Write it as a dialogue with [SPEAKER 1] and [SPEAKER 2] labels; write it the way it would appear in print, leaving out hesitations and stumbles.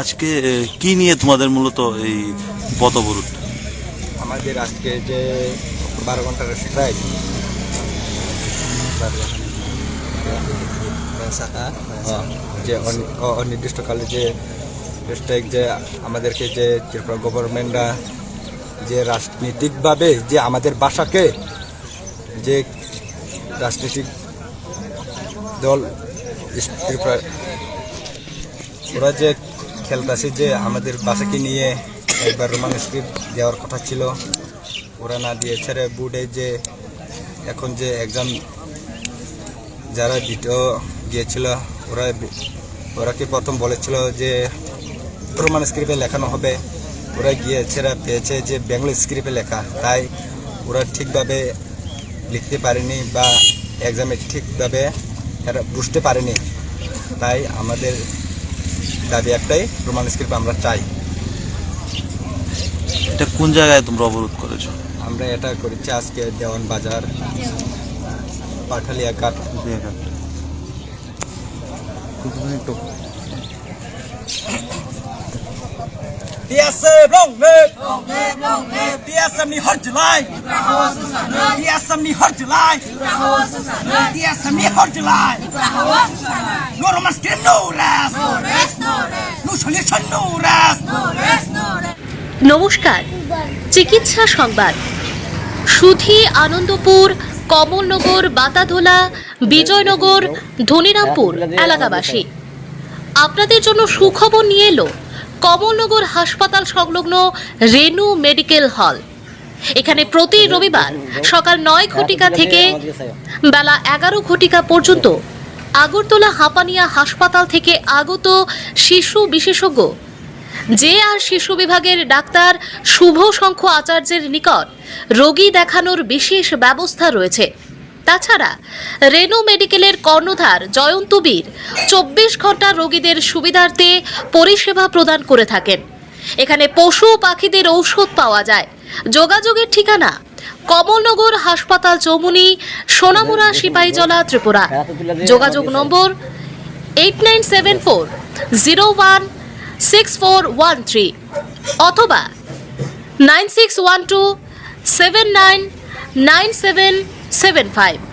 [SPEAKER 1] আজকে কি নিয়ে তোমাদের মূলত এই পথ অবরোধ?
[SPEAKER 2] আমাদের আজকে যে 12 ঘন্টার স্ট্রাইক, যে অনির্দিষ্টকালে যে স্ট্রাইক, যে আমাদেরকে যে ত্রিপুরা গভর্নমেন্টরা যে রাজনৈতিকভাবে যে আমাদের ভাষাকে যে রাজনৈতিক দল ত্রিপুরা ওরা যে খেলতেছে, যে আমাদের ভাষাকে নিয়ে একবার রোমান স্ক্রিপ্ট দেওয়ার কথা ছিল, ওরা না দিয়ে ছেড়ে বোর্ডে যে এখন যে এক্সাম যারা দ্বিতীয় গিয়েছিল ওরাকে প্রথম বলেছিল যে রোমান স্ক্রিপ্টে লেখানো হবে, ওরা গিয়ে ছেড়ে পেয়েছে যে বেঙ্গলি স্ক্রিপ্টে লেখা, তাই ওরা ঠিকভাবে লিখতে পারেনি বা এক্সামে ঠিকভাবে এরা বুঝতে পারেনি। তাই আমাদের দাবি একটাই, রোমান স্ক্রিপ্ট আমরা চাই।
[SPEAKER 1] এটা কোন জায়গায় তোমরা অবরোধ করেছো?
[SPEAKER 2] আমরা এটা করেছি আজকে দেওয়ান বাজার, পাঠালিয়া ঘাট।
[SPEAKER 3] DSM long live! Long live! Long live! DSM ni har July! DSM ni har July! DSM ni har July! No Roman script, no rest! No rest! No rest! No solution, no rest! No rest! No rest!
[SPEAKER 4] নমস্কার, চিকিৎসা সংবাদ। সুধী, আনন্দপুর, কমলনগর, বাতাধোলা, বিজয়নগর, ধনিরামপুর এলাকাবাসী, আপনাদের জন্য সুখবর নিয়ে এলো কমলনগর হাসপাতাল সংলগ্ন রেনু মেডিকেল হল। এখানে প্রতি রবিবার সকাল 9 ঘটিকা থেকে বেলা 11 ঘটিকা পর্যন্ত আগরতলা হাঁপানিয়া হাসপাতাল থেকে আগত শিশু বিশেষজ্ঞ যে আর শিশু বিভাগের ডাক্তার শুভ শঙ্খ আচার্যের নিকট রোগী দেখানোর বিশেষ ব্যবস্থা রয়েছে। তাছাড়া রেনু মেডিকেলের কর্ণধার জয়ন্ত বীর 24 ঘন্টা রোগীদের সুবিধার্থে পরিষেবা প্রদান করে থাকেন। এখানে পশু পাখিদের ঔষধ পাওয়া যায়। যোগাযোগের ঠিকানা কমলনগর হাসপাতাল চৌমুনি, সোনামুড়া, সিপাহীজলা, ত্রিপুরা। যোগাযোগ নম্বর 8974016413 অথবা 9612799775।